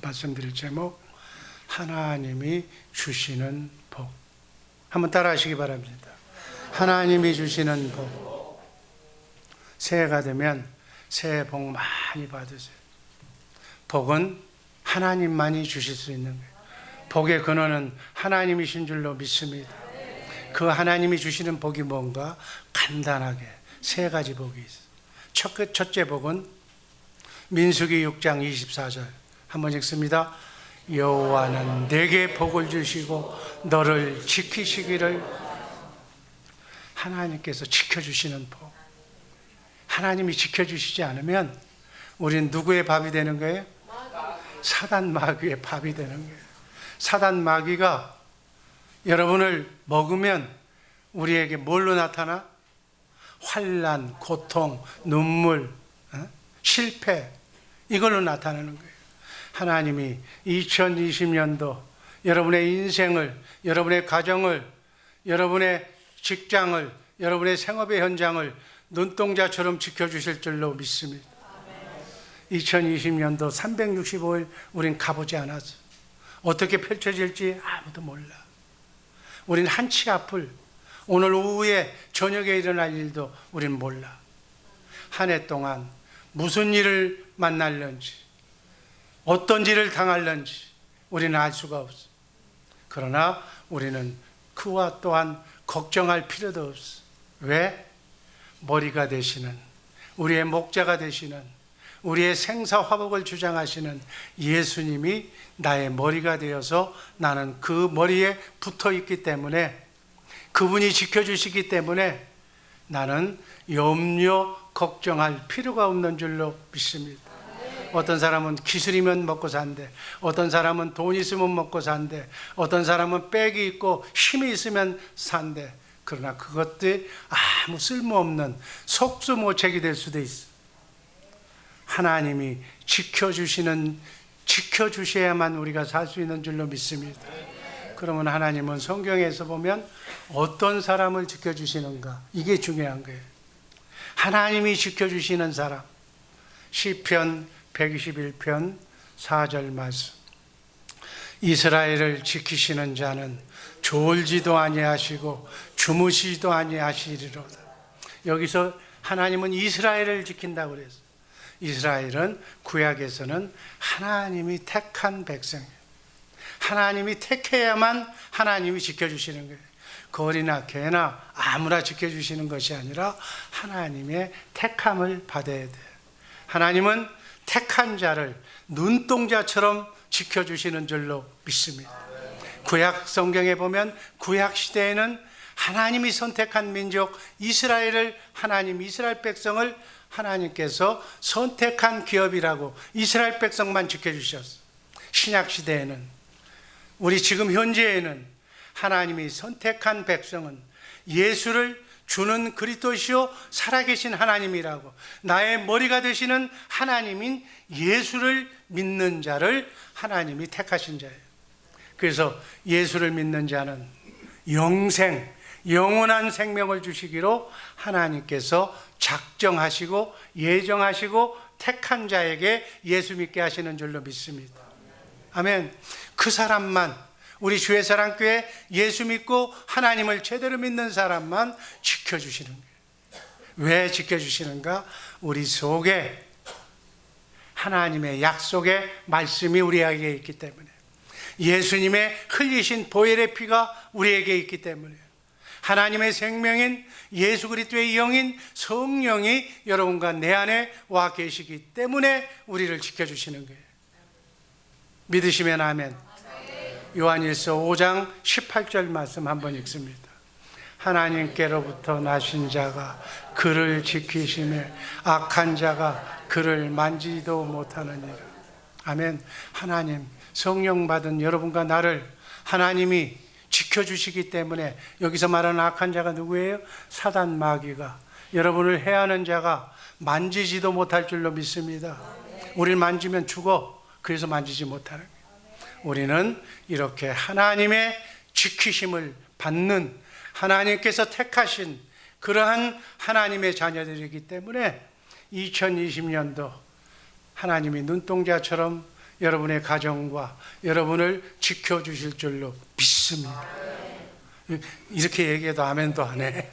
말씀드릴 제목, 하나님이 주시는 복. 한번 따라 하시기 바랍니다. 하나님이 주시는 복. 새해가 되면 새해 복 많이 받으세요. 복은 하나님만이 주실 수 있는 거예요. 복의 근원은 하나님이신 줄로 믿습니다. 그 하나님이 주시는 복이 뭔가? 간단하게 세 가지 복이 있어요. 첫째 복은 민수기 6장 24절 한번 읽습니다. 여호와는 내게 복을 주시고 너를 지키시기를. 하나님께서 지켜주시는 복. 하나님이 지켜주시지 않으면 우린 누구의 밥이 되는 거예요? 사단 마귀의 밥이 되는 거예요. 사단 마귀가 여러분을 먹으면 우리에게 뭘로 나타나? 환난, 고통, 눈물, 실패, 이걸로 나타나는 거예요. 하나님이 2020년도 여러분의 인생을, 여러분의 가정을, 여러분의 직장을, 여러분의 생업의 현장을 눈동자처럼 지켜주실 줄로 믿습니다. 2020년도 365일 우린 가보지 않았어. 어떻게 펼쳐질지 아무도 몰라. 우린 한치 앞을, 오늘 오후에 저녁에 일어날 일도 우린 몰라. 한 해 동안 무슨 일을 만날는지, 어떤 일을 당할는지 우리는 알 수가 없어. 그러나 우리는 그와 또한 걱정할 필요도 없어. 왜? 머리가 되시는, 우리의 목자가 되시는, 우리의 생사화복을 주장하시는 예수님이 나의 머리가 되어서 나는 그 머리에 붙어 있기 때문에, 그분이 지켜주시기 때문에 나는 염려, 걱정할 필요가 없는 줄로 믿습니다. 어떤 사람은 기술이면 먹고 산대, 어떤 사람은 돈 있으면 먹고 산대, 어떤 사람은 빽이 있고 힘이 있으면 산대. 그러나 그것들이 아무 쓸모없는 속수무책이 될 수도 있어. 하나님이 지켜주셔야만 우리가 살 수 있는 줄로 믿습니다. 그러면 하나님은 성경에서 보면 어떤 사람을 지켜주시는가, 이게 중요한 거예요. 하나님이 지켜주시는 사람, 시편 121편 4절 말씀. 이스라엘을 지키시는 자는 졸지도 아니하시고 주무시지도 아니하시리로다. 여기서 하나님은 이스라엘을 지킨다고 그랬어요. 이스라엘은 구약에서는 하나님이 택한 백성이에요. 하나님이 택해야만 하나님이 지켜주시는 거예요. 거리나 개나 아무나 지켜주시는 것이 아니라 하나님의 택함을 받아야 돼요. 하나님은 택한 자를 눈동자처럼 지켜주시는 줄로 믿습니다. 구약 성경에 보면 구약 시대에는 하나님이 선택한 민족 이스라엘을, 하나님 이스라엘 백성을 하나님께서 선택한 기업이라고 이스라엘 백성만 지켜주셨어요. 신약 시대에는, 우리 지금 현재에는 하나님이 선택한 백성은 예수를 주는 그리스도시요 살아계신 하나님이라고, 나의 머리가 되시는 하나님인 예수를 믿는 자를 하나님이 택하신 자예요. 그래서 예수를 믿는 자는 영생, 영원한 생명을 주시기로 하나님께서 작정하시고 예정하시고 택한 자에게 예수 믿게 하시는 줄로 믿습니다. 아멘. 그 사람만, 우리 주의 사랑교회 예수 믿고 하나님을 제대로 믿는 사람만 지켜주시는 거예요. 왜 지켜주시는가? 우리 속에 하나님의 약속의 말씀이 우리에게 있기 때문에, 예수님의 흘리신 보혈의 피가 우리에게 있기 때문에, 하나님의 생명인 예수 그리스도의 영인 성령이 여러분과 내 안에 와 계시기 때문에 우리를 지켜주시는 거예요. 믿으시면 아멘. 요한일서 5장 18절 말씀 한번 읽습니다. 하나님께로부터 나신 자가 그를 지키시매 악한 자가 그를 만지지도 못하느니라. 아멘. 하나님, 성령 받은 여러분과 나를 하나님이 지켜주시기 때문에, 여기서 말하는 악한 자가 누구예요? 사단 마귀가, 여러분을 해하는 자가 만지지도 못할 줄로 믿습니다. 우리를 만지면 죽어. 그래서 만지지 못하는 거예요. 우리는 이렇게 하나님의 지키심을 받는, 하나님께서 택하신 그러한 하나님의 자녀들이기 때문에 2020년도 하나님이 눈동자처럼 여러분의 가정과 여러분을 지켜주실 줄로 믿습니다. 이렇게 얘기해도 아멘도 안 해.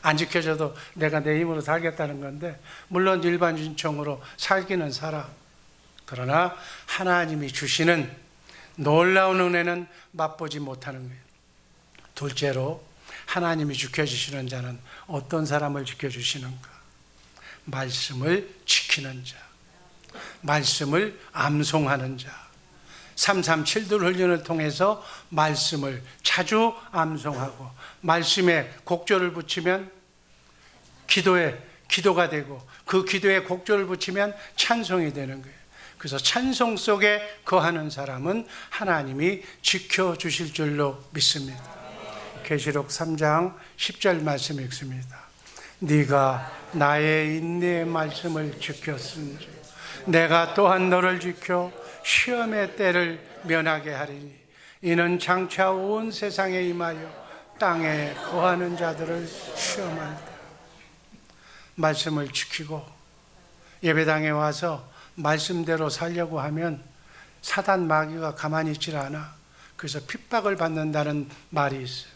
안 지켜줘도 내가 내 힘으로 살겠다는 건데, 물론 일반인청으로 살기는 살아. 그러나 하나님이 주시는 놀라운 은혜는 맛보지 못하는 거예요. 둘째로, 하나님이 지켜주시는 자는 어떤 사람을 지켜주시는가? 말씀을 지키는 자, 말씀을 암송하는 자. 337들 훈련을 통해서 말씀을 자주 암송하고, 말씀에 곡조를 붙이면 기도가 되고, 그 기도에 곡조를 붙이면 찬송이 되는 거예요. 그래서 찬송 속에 거하는 사람은 하나님이 지켜주실 줄로 믿습니다. 계시록 3장 10절 말씀 읽습니다. 네가 나의 인내의 말씀을 지켰은즉 내가 또한 너를 지켜 시험의 때를 면하게 하리니 이는 장차 온 세상에 임하여 땅에 거하는 자들을 시험할 때. 말씀을 지키고 예배당에 와서 말씀대로 살려고 하면 사단 마귀가 가만히 있질 않아. 그래서 핍박을 받는다는 말이 있어요.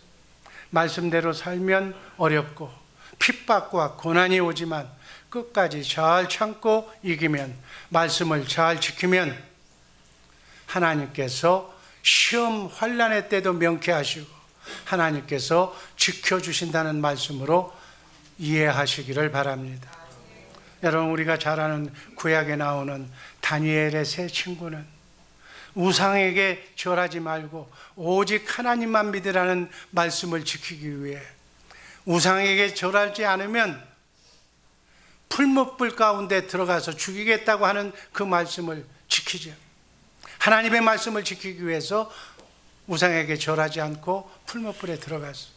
말씀대로 살면 어렵고 핍박과 고난이 오지만 끝까지 잘 참고 이기면, 말씀을 잘 지키면 하나님께서 시험 환난의 때도 명쾌하시고 하나님께서 지켜주신다는 말씀으로 이해하시기를 바랍니다. 여러분, 우리가 잘 아는 구약에 나오는 다니엘의 세 친구는 우상에게 절하지 말고 오직 하나님만 믿으라는 말씀을 지키기 위해 우상에게 절하지 않으면 풀무불 가운데 들어가서 죽이겠다고 하는 그 말씀을 지키죠. 하나님의 말씀을 지키기 위해서 우상에게 절하지 않고 풀무불에 들어갔어.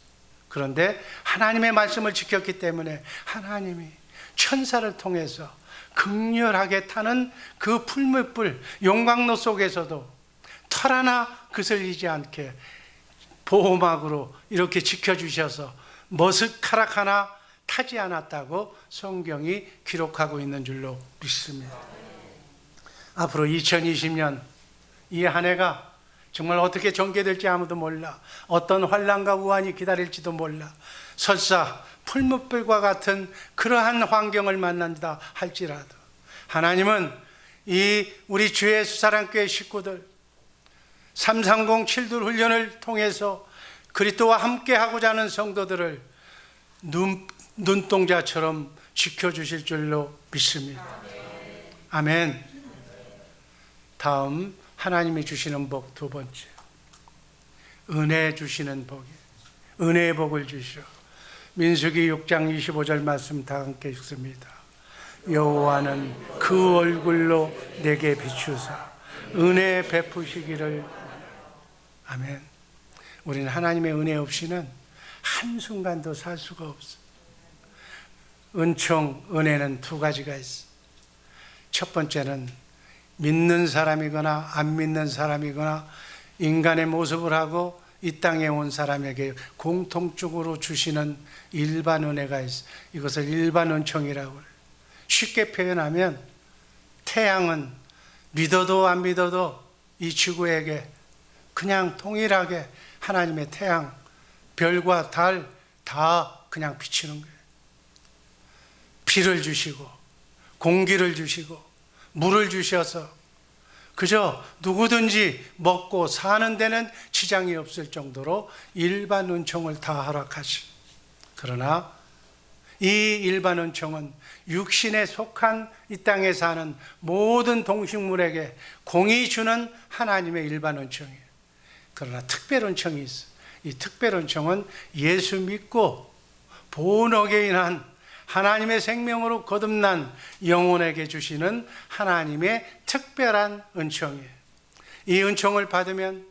그런데 하나님의 말씀을 지켰기 때문에 하나님이 천사를 통해서 극렬하게 타는 그 풀무불 용광로 속에서도 털 하나 그슬리지 않게 보호막으로 이렇게 지켜주셔서 머스카락 하나 타지 않았다고 성경이 기록하고 있는 줄로 믿습니다. 앞으로 2020년 이 한 해가 정말 어떻게 전개될지 아무도 몰라. 어떤 환난과 우환이 기다릴지도 몰라. 설사 풀무불과 같은 그러한 환경을 만난다 할지라도 하나님은 이 우리 주 예수 사랑교회 식구들 330 7들 훈련을 통해서 그리스도와 함께 하고자 하는 성도들을 눈동자처럼 지켜주실 줄로 믿습니다. 아멘. 다음, 하나님이 주시는 복 두 번째, 은혜 주시는 복이에요. 은혜의 복을 주시오. 민수기 6장 25절 말씀 다 함께 읽습니다. 여호와는 그 얼굴로 내게 비추사 은혜 베푸시기를 원하노라. 아멘. 우리는 하나님의 은혜 없이는 한순간도 살 수가 없어. 은총, 은혜는 두 가지가 있어. 첫 번째는 믿는 사람이거나 안 믿는 사람이거나 인간의 모습을 하고 이 땅에 온 사람에게 공통적으로 주시는 일반 은혜가 있어. 이것을 일반 은총이라고 그래요. 쉽게 표현하면 태양은 믿어도 안 믿어도 이 지구에게 그냥 동일하게 하나님의 태양, 별과 달 다 그냥 비치는 거예요. 비를 주시고 공기를 주시고 물을 주셔서 그저 누구든지 먹고 사는 데는 지장이 없을 정도로 일반 은총을 다 허락하시. 그러나 이 일반 은총은 육신에 속한 이 땅에 사는 모든 동식물에게 공이 주는 하나님의 일반 은총이에요. 그러나 특별 은총이 있어. 이 특별 은총은 예수 믿고 본어게인한 하나님의 생명으로 거듭난 영혼에게 주시는 하나님의 특별한 은총이에요. 이 은총을 받으면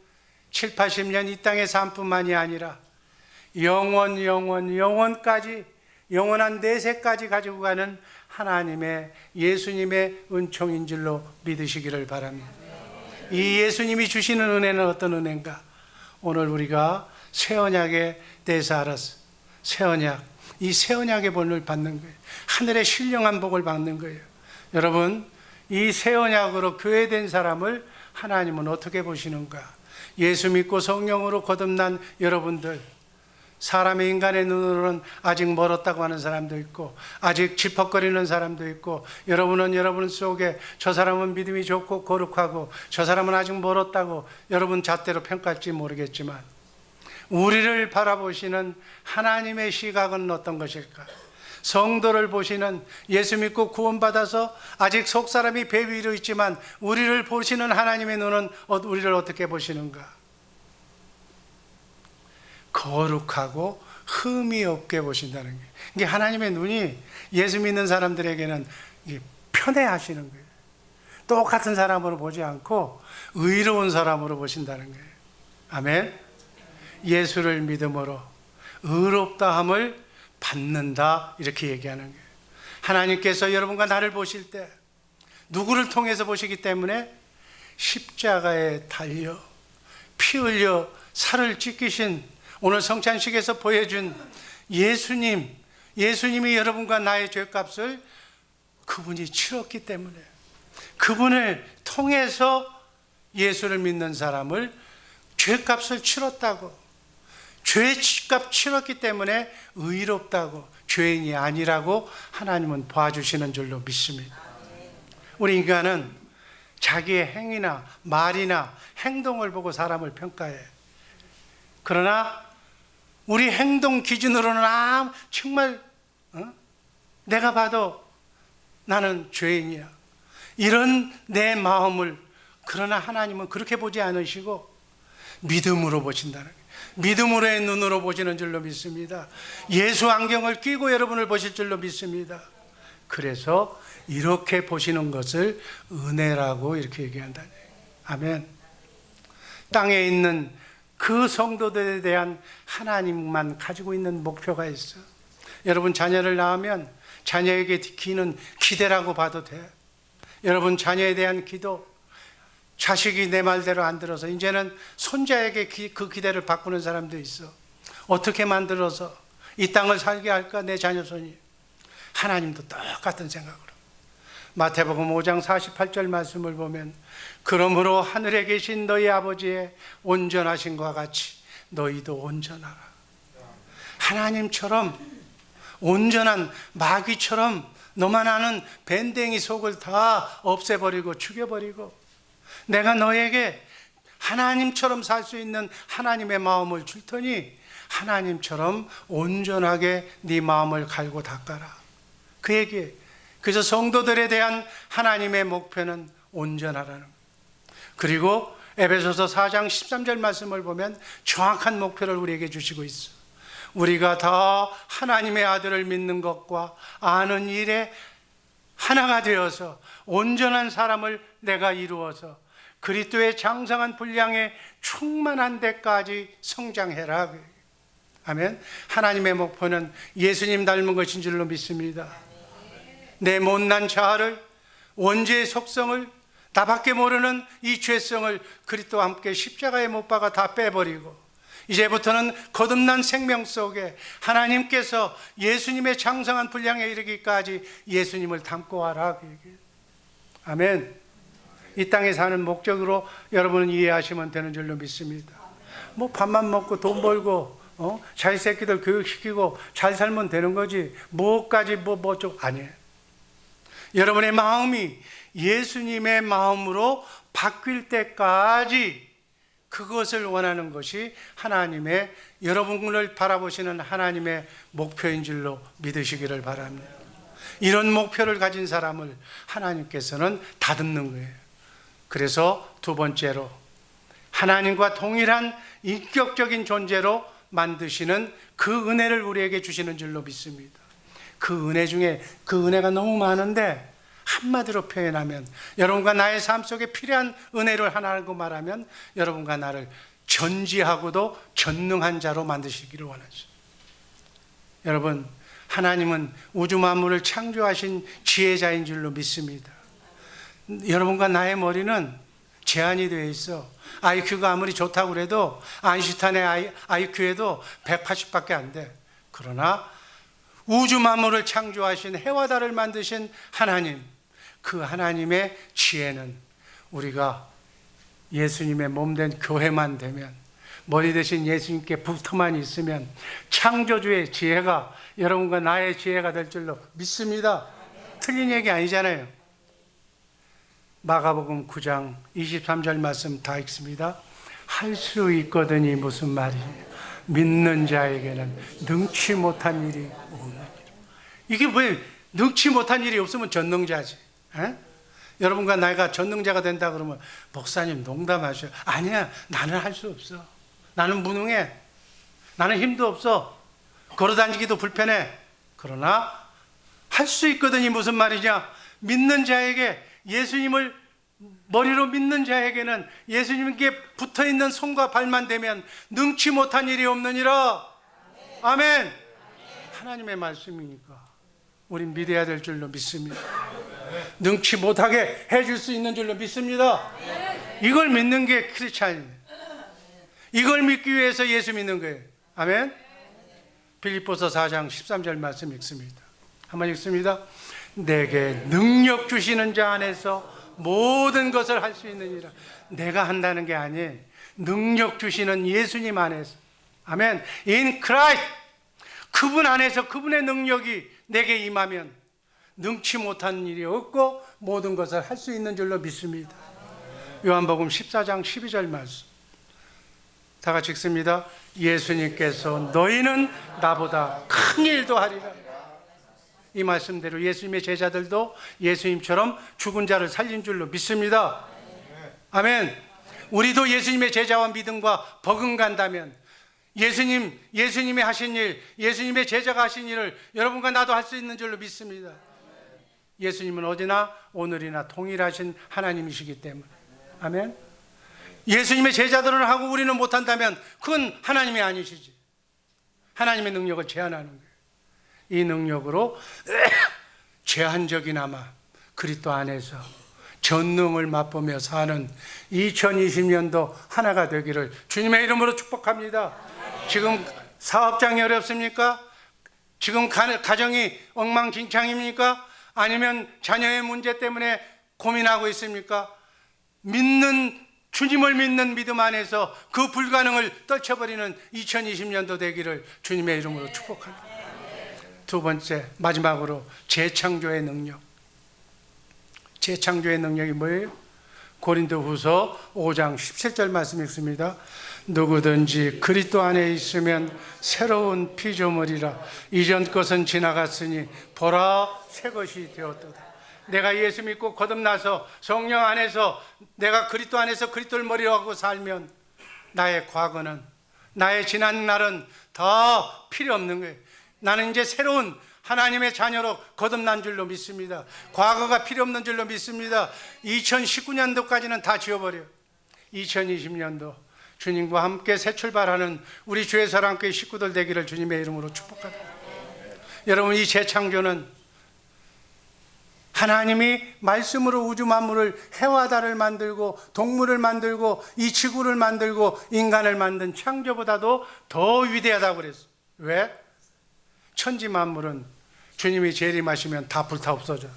7, 80년 이 땅의 삶뿐만이 아니라 영원까지, 영원한 내세까지 가지고 가는 하나님의 예수님의 은총인 줄로 믿으시기를 바랍니다. 이 예수님이 주시는 은혜는 어떤 은혜인가? 오늘 우리가 새 언약에 대해서 알았어. 새 언약, 이 새 언약의 본을 받는 거예요. 하늘의 신령한 복을 받는 거예요. 여러분, 이 새 언약으로 교회된 사람을 하나님은 어떻게 보시는가? 예수 믿고 성령으로 거듭난 여러분들, 사람의 인간의 눈으로는 아직 멀었다고 하는 사람도 있고 아직 질퍽거리는 사람도 있고, 여러분은 여러분 속에 저 사람은 믿음이 좋고 거룩하고 저 사람은 아직 멀었다고 여러분 잣대로 평가할지 모르겠지만, 우리를 바라보시는 하나님의 시각은 어떤 것일까? 성도를 보시는, 예수 믿고 구원받아서 아직 속사람이 배 위로 있지만 우리를 보시는 하나님의 눈은 우리를 어떻게 보시는가? 거룩하고 흠이 없게 보신다는 게, 이게 하나님의 눈이 예수 믿는 사람들에게는 편애하시는 거예요. 똑같은 사람으로 보지 않고 의로운 사람으로 보신다는 거예요. 아멘. 예수를 믿음으로 의롭다함을 받는다, 이렇게 얘기하는 거예요. 하나님께서 여러분과 나를 보실 때 누구를 통해서 보시기 때문에 십자가에 달려 피 흘려 살을 찢기신, 오늘 성찬식에서 보여준 예수님이 여러분과 나의 죄값을 그분이 치렀기 때문에, 그분을 통해서 예수를 믿는 사람을 죄값을 치렀다고, 죄값 치렀기 때문에 의롭다고, 죄인이 아니라고 하나님은 봐주시는 줄로 믿습니다. 우리 인간은 자기의 행위나 말이나 행동을 보고 사람을 평가해. 그러나 우리 행동 기준으로는 정말 내가 봐도 나는 죄인이야, 이런 내 마음을, 그러나 하나님은 그렇게 보지 않으시고 믿음으로 보신다는 거예요. 믿음으로의 눈으로 보시는 줄로 믿습니다. 예수 안경을 끼고 여러분을 보실 줄로 믿습니다. 그래서 이렇게 보시는 것을 은혜라고 이렇게 얘기한다는 거예요. 아멘. 땅에 있는 그 성도들에 대한 하나님만 가지고 있는 목표가 있어. 여러분 자녀를 낳으면 자녀에게 기는 기대라고 봐도 돼. 여러분 자녀에 대한 기도, 자식이 내 말대로 안 들어서 이제는 손자에게 그 기대를 바꾸는 사람도 있어. 어떻게 만들어서 이 땅을 살게 할까 내 자녀손이. 하나님도 똑같은 생각으로. 마태복음 5장 48절 말씀을 보면, 그러므로 하늘에 계신 너희 아버지의 온전하심과 같이 너희도 온전하라. 하나님처럼 온전한, 마귀처럼 너만 아는 밴댕이 속을 다 없애버리고 죽여버리고, 내가 너에게 하나님처럼 살 수 있는 하나님의 마음을 줄 테니 하나님처럼 온전하게 네 마음을 갈고 닦아라, 그 얘기예요. 그래서 성도들에 대한 하나님의 목표는 온전하라는 거예요. 그리고 에베소서 4장 13절 말씀을 보면 정확한 목표를 우리에게 주시고 있어. 우리가 다 하나님의 아들을 믿는 것과 아는 일에 하나가 되어서 온전한 사람을 내가 이루어서 그리스도의 장성한 분량에 충만한 데까지 성장해라. 아멘. 하나님의 목표는 예수님 닮은 것인 줄로 믿습니다. 내 못난 자아를, 원죄의 속성을, 나밖에 모르는 이 죄성을 그리스도와 함께 십자가에 못 박아 다 빼버리고, 이제부터는 거듭난 생명 속에 하나님께서 예수님의 장성한 분량에 이르기까지 예수님을 닮고 와라. 아멘. 이 땅에 사는 목적으로 여러분은 이해하시면 되는 줄로 믿습니다. 뭐 밥만 먹고 돈 벌고 자기 새끼들 교육시키고 잘 살면 되는 거지, 뭐까지 뭐쪽 아니에요. 여러분의 마음이 예수님의 마음으로 바뀔 때까지 그것을 원하는 것이 하나님의, 여러분을 바라보시는 하나님의 목표인 줄로 믿으시기를 바랍니다. 이런 목표를 가진 사람을 하나님께서는 다듬는 거예요. 그래서 두 번째로 하나님과 동일한 인격적인 존재로 만드시는 그 은혜를 우리에게 주시는 줄로 믿습니다. 그 은혜 중에, 그 은혜가 너무 많은데 한마디로 표현하면, 여러분과 나의 삶 속에 필요한 은혜를 하나라고 말하면, 여러분과 나를 전지하고도 전능한 자로 만드시기를 원하죠. 여러분, 하나님은 우주 만물을 창조하신 지혜자인 줄로 믿습니다. 여러분과 나의 머리는 제한이 되어 있어. IQ가 아무리 좋다고 그래도 아인슈타인의 IQ에도 180밖에 안 돼. 그러나 우주 만물을 창조하신 해와 달을 만드신 하나님, 그 하나님의 지혜는 우리가 예수님의 몸된 교회만 되면, 머리 대신 예수님께 붙어만 있으면 창조주의 지혜가 여러분과 나의 지혜가 될 줄로 믿습니다. 틀린 얘기 아니잖아요. 마가복음 9장 23절 말씀 다 읽습니다. 할 수 있거든이 무슨 말이에요? 믿는 자에게는 능치 못한 일이 없느니라. 이게 왜 능치 못한 일이 없으면 전능자지? 에? 여러분과 내가 전능자가 된다 그러면 목사님 농담하셔. 아니야, 나는 할 수 없어. 나는 무능해. 나는 힘도 없어. 걸어다니기도 불편해. 그러나 할 수 있거든이 무슨 말이냐? 믿는 자에게, 예수님을 머리로 믿는 자에게는 예수님께 붙어있는 손과 발만 대면 능치 못한 일이 없느니라. 아멘. 하나님의 말씀이니까 우린 믿어야 될 줄로 믿습니다. 능치 못하게 해줄 수 있는 줄로 믿습니다. 이걸 믿는 게 크리스찬이에요. 이걸 믿기 위해서 예수 믿는 거예요. 아멘. 빌립보서 4장 13절 말씀 읽습니다. 한번 읽습니다. 내게 능력 주시는 자 안에서 모든 것을 할 수 있느니라. 내가 한다는 게 아니에요. 능력 주시는 예수님 안에서. 아멘. In Christ. 그분 안에서 그분의 능력이 내게 임하면 능치 못한 일이 없고 모든 것을 할 수 있는 줄로 믿습니다. 요한복음 14장 12절 말씀 다 같이 읽습니다. 예수님께서 너희는 나보다 큰 일도 하리라. 이 말씀대로 예수님의 제자들도 예수님처럼 죽은 자를 살린 줄로 믿습니다. 아멘. 우리도 예수님의 제자와 믿음과 버금간다면 예수님이 하신 일, 예수님의 제자가 하신 일을 여러분과 나도 할 수 있는 줄로 믿습니다. 예수님은 어디나 오늘이나 동일하신 하나님이시기 때문에. 아멘. 예수님의 제자들은 하고 우리는 못한다면 그건 하나님이 아니시지. 하나님의 능력을 제한하는 거예요. 이 능력으로 제한적이나마 그리스도 안에서 전능을 맛보며 사는 2020년도 하나가 되기를 주님의 이름으로 축복합니다. 지금 사업장이 어렵습니까? 지금 가정이 엉망진창입니까? 아니면 자녀의 문제 때문에 고민하고 있습니까? 주님을 믿는 믿음 안에서 그 불가능을 떨쳐버리는 2020년도 되기를 주님의 이름으로 축복합니다. 두 번째, 마지막으로 재창조의 능력. 재창조의 능력이 뭐예요? 고린도후서 5장 17절 말씀 읽습니다. 누구든지 그리스도 안에 있으면 새로운 피조물이라. 이전 것은 지나갔으니 보라 새 것이 되었도다. 내가 예수 믿고 거듭나서 성령 안에서 내가 그리스도 안에서 그리스도를 머리로 하고 살면 나의 과거는, 나의 지난 날은 다 필요 없는 거예요. 나는 이제 새로운 하나님의 자녀로 거듭난 줄로 믿습니다. 과거가 필요 없는 줄로 믿습니다. 2019년도까지는 다 지워버려요. 2020년도 주님과 함께 새 출발하는 우리 주의 사랑교회 식구들 되기를 주님의 이름으로 축복합니다. 여러분, 이 재창조는 하나님이 말씀으로 우주 만물을, 해와 달을 만들고 동물을 만들고 이 지구를 만들고 인간을 만든 창조보다도 더 위대하다고 그랬어요. 왜? 천지 만물은 주님이 재림하시면 다 불타 없어져요.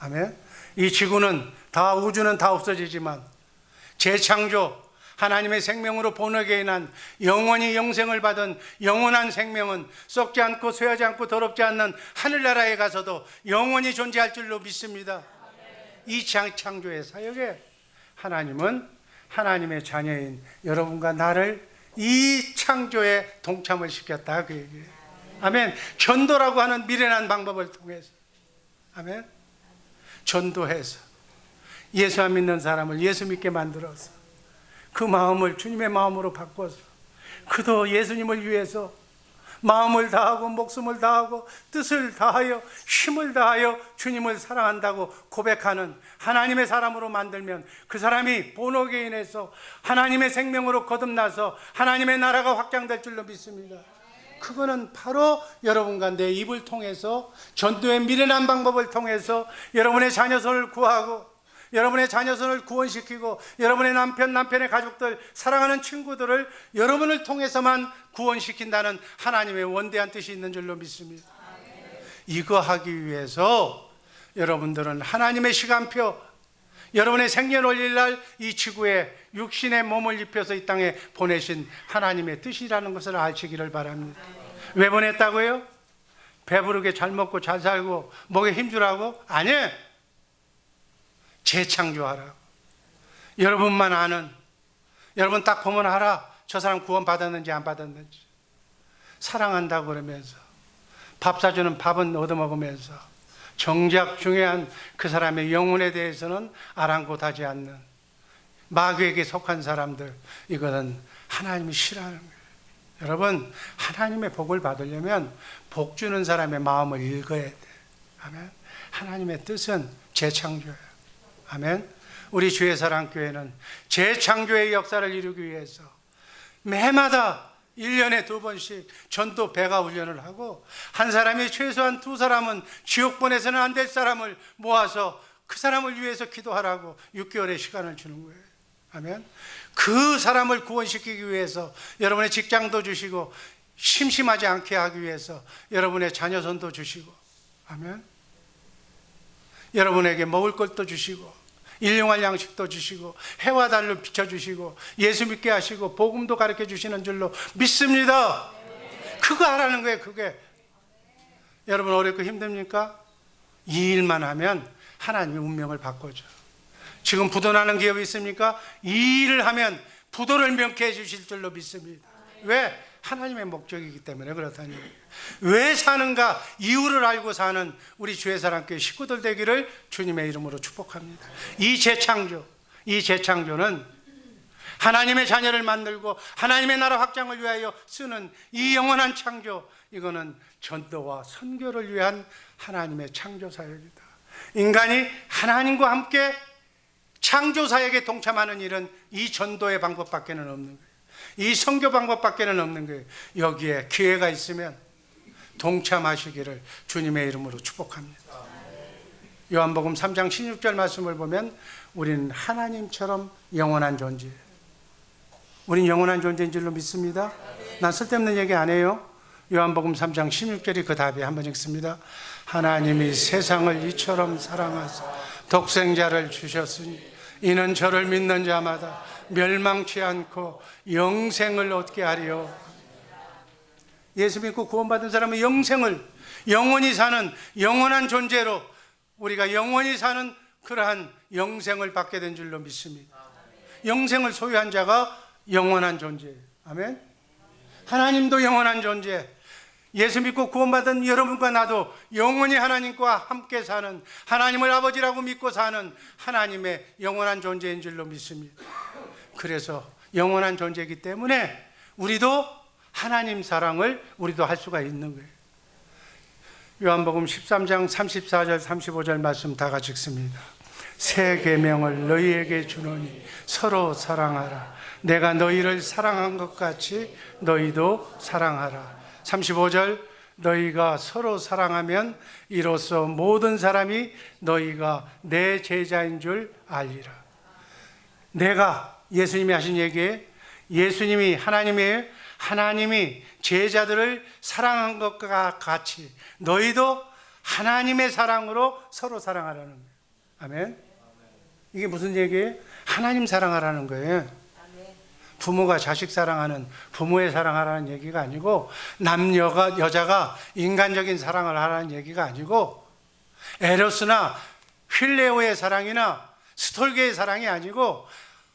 아멘. 이 지구는 다, 우주는 다 없어지지만 재창조, 하나님의 생명으로 번역에 인한 영원히 영생을 받은 영원한 생명은 썩지 않고 쇠하지 않고 더럽지 않는 하늘나라에 가서도 영원히 존재할 줄로 믿습니다. 이 창조의 사역에 하나님은 하나님의 자녀인 여러분과 나를 이 창조에 동참을 시켰다, 그 얘기예요. 아멘. 전도라고 하는 미련한 방법을 통해서, 아멘, 전도해서 예수 안 믿는 사람을 예수 믿게 만들어서 그 마음을 주님의 마음으로 바꿔서 그도 예수님을 위해서 마음을 다하고 목숨을 다하고 뜻을 다하여 힘을 다하여 주님을 사랑한다고 고백하는 하나님의 사람으로 만들면 그 사람이 본옥에 인해서 하나님의 생명으로 거듭나서 하나님의 나라가 확장될 줄로 믿습니다. 그거는 바로 여러분과 내 입을 통해서, 전도의 미련한 방법을 통해서 여러분의 자녀선을 구하고 여러분의 자녀선을 구원시키고 여러분의 남편의 가족들, 사랑하는 친구들을 여러분을 통해서만 구원시킨다는 하나님의 원대한 뜻이 있는 줄로 믿습니다. 이거 하기 위해서 여러분들은 하나님의 시간표, 여러분의 생년월일 날 이 지구에 육신의 몸을 입혀서 이 땅에 보내신 하나님의 뜻이라는 것을 아시기를 바랍니다. 왜 보냈다고요? 배부르게 잘 먹고 잘 살고 목에 힘주라고? 아니에요. 재창조하라고. 여러분만 아는, 여러분 딱 보면 알아. 저 사람 구원 받았는지 안 받았는지. 사랑한다고 그러면서 밥 사주는 밥은 얻어먹으면서 정작 중요한 그 사람의 영혼에 대해서는 아랑곳하지 않는 마귀에게 속한 사람들, 이거는 하나님이 싫어하는 거예요. 여러분, 하나님의 복을 받으려면 복 주는 사람의 마음을 읽어야 돼. 아멘. 하나님의 뜻은 재창조예요. 아멘. 우리 주의 사랑교회는 재창조의 역사를 이루기 위해서 매마다 1년에 2번씩 전도 배가 훈련을 하고, 한 사람이 최소한 2사람은 지옥 보내서는 안 될 사람을 모아서 그 사람을 위해서 기도하라고 6개월의 시간을 주는 거예요. 아멘. 그 사람을 구원시키기 위해서 여러분의 직장도 주시고, 심심하지 않게 하기 위해서 여러분의 자녀손도 주시고, 아멘. 여러분에게 먹을 것도 주시고, 일용할 양식도 주시고, 해와 달로 비춰주시고, 예수 믿게 하시고, 복음도 가르쳐 주시는 줄로 믿습니다. 그거 하라는 거예요. 그게. 여러분 어렵고 힘듭니까? 이 일만 하면 하나님이 운명을 바꿔줘. 지금 부도나는 기업이 있습니까? 이 일을 하면 부도를 명쾌해 주실 줄로 믿습니다. 왜? 하나님의 목적이기 때문에 그렇다니. 왜 사는가 이유를 알고 사는 우리 주의 사랑교회 식구들 되기를 주님의 이름으로 축복합니다. 이 재창조는 하나님의 자녀를 만들고 하나님의 나라 확장을 위하여 쓰는 이 영원한 창조, 이거는 전도와 선교를 위한 하나님의 창조 사역이다. 인간이 하나님과 함께 창조 사역에 동참하는 일은 이 전도의 방법밖에는 없는 거예요. 이 선교 방법밖에는 없는 거예요. 여기에 기회가 있으면 동참하시기를 주님의 이름으로 축복합니다. 요한복음 3장 16절 말씀을 보면 우리는 하나님처럼 영원한 존재예요. 우린 영원한 존재인 줄로 믿습니다. 난 쓸데없는 얘기 안 해요. 요한복음 3장 16절이 그 답이 한번 읽습니다. 하나님이 세상을 이처럼 사랑하사 독생자를 주셨으니 이는 저를 믿는 자마다 멸망치 않고 영생을 얻게 하리요. 예수 믿고 구원받은 사람은 영생을, 영원히 사는 영원한 존재로, 우리가 영원히 사는 그러한 영생을 받게 된 줄로 믿습니다. 영생을 소유한 자가 영원한 존재예요. 아멘. 하나님도 영원한 존재, 예수 믿고 구원받은 여러분과 나도 영원히 하나님과 함께 사는, 하나님을 아버지라고 믿고 사는 하나님의 영원한 존재인 줄로 믿습니다. 그래서 영원한 존재이기 때문에 우리도 하나님 사랑을 우리도 할 수가 있는 거예요. 요한복음 13장 34절 35절 말씀 다 같이 읽습니다. 새 계명을 너희에게 주노니 서로 사랑하라. 내가 너희를 사랑한 것 같이 너희도 사랑하라. 35절 너희가 서로 사랑하면 이로써 모든 사람이 너희가 내 제자인 줄 알리라. 내가, 예수님이 하신 얘기에, 예수님이 하나님이 제자들을 사랑한 것과 같이 너희도 하나님의 사랑으로 서로 사랑하라는 거예요. 아멘. 이게 무슨 얘기예요? 하나님 사랑하라는 거예요. 부모가 자식 사랑하는, 부모의 사랑하라는 얘기가 아니고, 남녀가 여자가 인간적인 사랑을 하라는 얘기가 아니고, 에로스나 필레오의 사랑이나 스톨게의 사랑이 아니고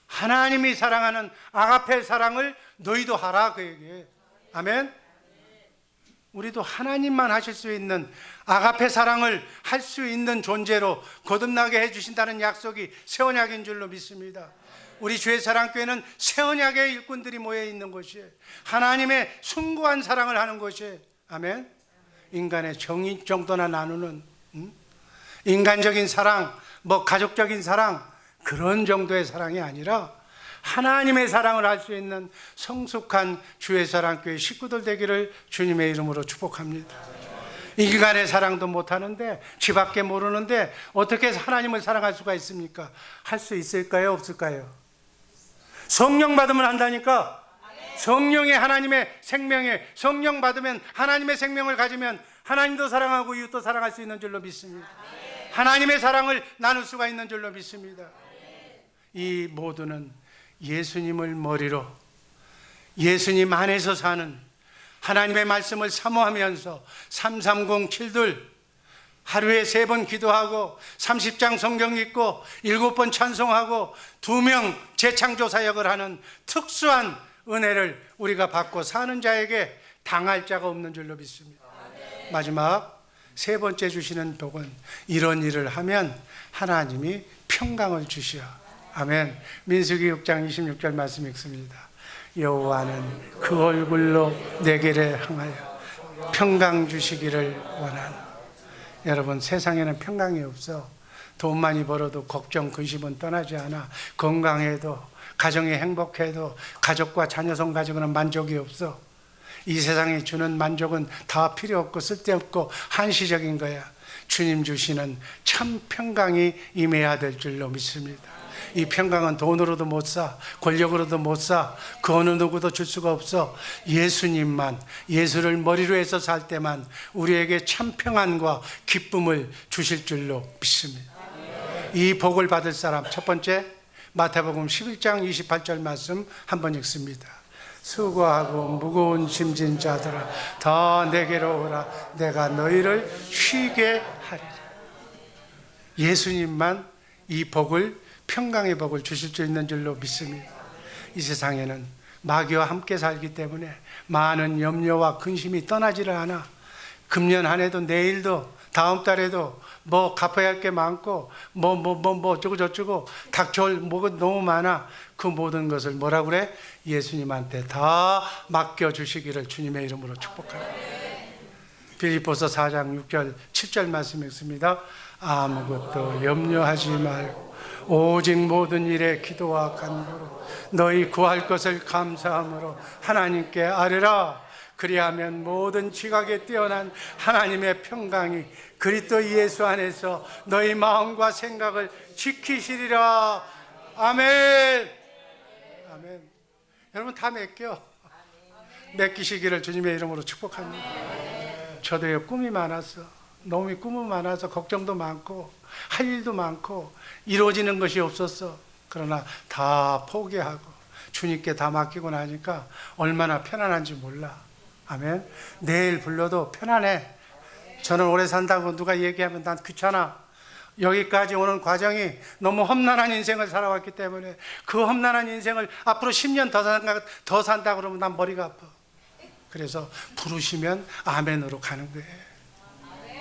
하나님이 사랑하는 아가페 사랑을 너희도 하라, 그 얘기예요. 아멘. 우리도 하나님만 하실 수 있는 아가페 사랑을 할 수 있는 존재로 거듭나게 해주신다는 약속이 새 언약인 줄로 믿습니다. 우리 주의 사랑교회는 새 언약의 일꾼들이 모여있는 곳이에요. 하나님의 숭고한 사랑을 하는 곳이에요. 아멘. 인간의 정의 정도나 나누는 인간적인 사랑, 가족적인 사랑, 그런 정도의 사랑이 아니라 하나님의 사랑을 할 수 있는 성숙한 주의 사랑교회 식구들 되기를 주님의 이름으로 축복합니다. 인간의 사랑도 못하는데, 지밖에 모르는데 어떻게 하나님을 사랑할 수가 있습니까? 할 수 있을까요? 없을까요? 성령 받으면 한다니까. 성령의 하나님의 생명에, 성령 받으면 하나님의 생명을 가지면 하나님도 사랑하고 이웃도 사랑할 수 있는 줄로 믿습니다. 하나님의 사랑을 나눌 수가 있는 줄로 믿습니다. 이 모두는 예수님을 머리로 예수님 안에서 사는 하나님의 말씀을 사모하면서 3307둘 하루에 3번 기도하고 30장 성경 읽고 7번 찬송하고 2명 재창조 사역을 하는 특수한 은혜를 우리가 받고 사는 자에게 당할 자가 없는 줄로 믿습니다. 마지막 3번째 주시는 복은 이런 일을 하면 하나님이 평강을 주시어. 아멘. 민수기 6장 26절 말씀 읽습니다. 여호와는 그 얼굴로 내게를 향하여 평강 주시기를 원하노. 여러분, 세상에는 평강이 없어. 돈 많이 벌어도 걱정, 근심은 떠나지 않아. 건강해도, 가정이 행복해도 가족과 자녀성 가지고는 만족이 없어. 이 세상이 주는 만족은 다 필요 없고 쓸데없고 한시적인 거야. 주님 주시는 참 평강이 임해야 될 줄로 믿습니다. 이 평강은 돈으로도 못 사, 권력으로도 못 사, 그 어느 누구도 줄 수가 없어. 예수님만, 예수를 머리로 해서 살 때만 우리에게 참 평안과 기쁨을 주실 줄로 믿습니다. 이 복을 받을 사람, 첫 번째 마태복음 11장 28절 말씀 한번 읽습니다. 수고하고 무거운 짐진 자들아 다 내게로 오라. 내가 너희를 쉬게 하리라. 예수님만 이 복을, 평강의 복을 주실 수 있는 줄로 믿습니다. 이 세상에는 마귀와 함께 살기 때문에 많은 염려와 근심이 떠나지를 않아. 금년 한 해도 내일도 다음 달에도 뭐 갚아야 할 게 많고 뭐 어쩌고 저쩌고 닥쳐올 뭐가 너무 많아. 그 모든 것을 뭐라 그래? 예수님한테 다 맡겨주시기를 주님의 이름으로 축복합니다. 빌립보서 4장 6절 7절 말씀 읽습니다. 아무것도 염려하지 말고 오직 모든 일에 기도와 간구로 너희 구할 것을 감사함으로 하나님께 아뢰라. 그리하면 모든 지각에 뛰어난 하나님의 평강이 그리스도 예수 안에서 너희 마음과 생각을 지키시리라. 아멘. 아멘. 여러분 다 맡겨. 맡기시기를 주님의 이름으로 축복합니다. 저도요, 꿈이 많았어. 너무 꿈이 많아서 걱정도 많고 할 일도 많고 이루어지는 것이 없었어. 그러나 다 포기하고 주님께 다 맡기고 나니까 얼마나 편안한지 몰라. 아멘. 내일 불러도 편안해. 저는 오래 산다고 누가 얘기하면 난 귀찮아. 여기까지 오는 과정이 너무 험난한 인생을 살아왔기 때문에 그 험난한 인생을 앞으로 10년 더 산다 그러면 난 머리가 아파. 그래서 부르시면 아멘으로 가는 거예요.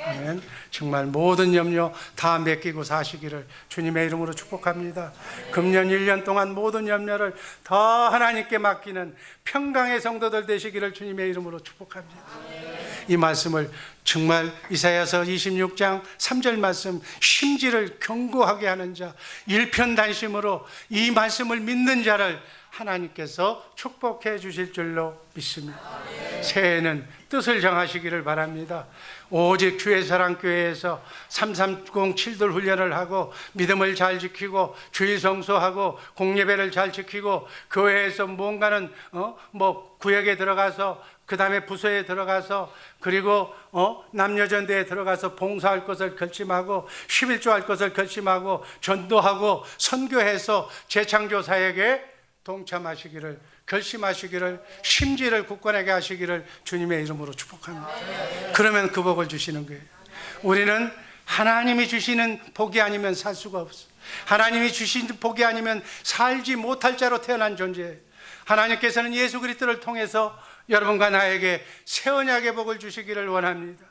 아멘. 정말 모든 염려 다 맡기고 사시기를 주님의 이름으로 축복합니다. 금년 1년 동안 모든 염려를 다 하나님께 맡기는 평강의 성도들 되시기를 주님의 이름으로 축복합니다. 이 말씀을 정말 이사야서 26장 3절 말씀, 심지를 견고하게 하는 자, 일편단심으로 이 말씀을 믿는 자를 하나님께서 축복해 주실 줄로 믿습니다. 새해에는 뜻을 정하시기를 바랍니다. 오직 주의 사랑교회에서 3307돌 훈련을 하고 믿음을 잘 지키고 주일 성수하고 공예배를 잘 지키고 교회에서 뭔가는 구역에 들어가서 그 다음에 부서에 들어가서 그리고 남녀전대에 들어가서 봉사할 것을 결심하고 11조 할 것을 결심하고 전도하고 선교해서 재창조 사역에 동참하시기를, 결심하시기를, 심지를 굳건하게 하시기를 주님의 이름으로 축복합니다. 그러면 그 복을 주시는 거예요. 우리는 하나님이 주시는 복이 아니면 살 수가 없어. 하나님이 주신 복이 아니면 살지 못할 자로 태어난 존재예요. 하나님께서는 예수 그리스도를 통해서 여러분과 나에게 새 언약의 복을 주시기를 원합니다.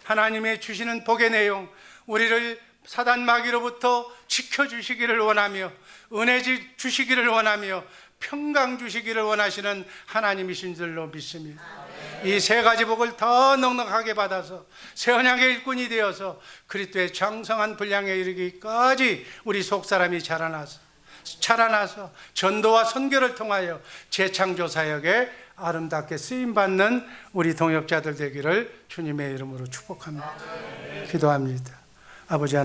하나님의 주시는 복의 내용, 우리를 사단 마귀로부터 지켜주시기를 원하며 은혜 주시기를 원하며 평강 주시기를 원하시는 하나님이신 줄로 믿습니다. 이 세 가지 복을 더 넉넉하게 받아서 새 언약의 일꾼이 되어서 그리스도의 장성한 분량에 이르기까지 우리 속사람이 자라나서 전도와 선교를 통하여 재창조 사역에 아름답게 쓰임받는 우리 동역자들 되기를 주님의 이름으로 축복합니다. 기도합니다. 아버지 하나님,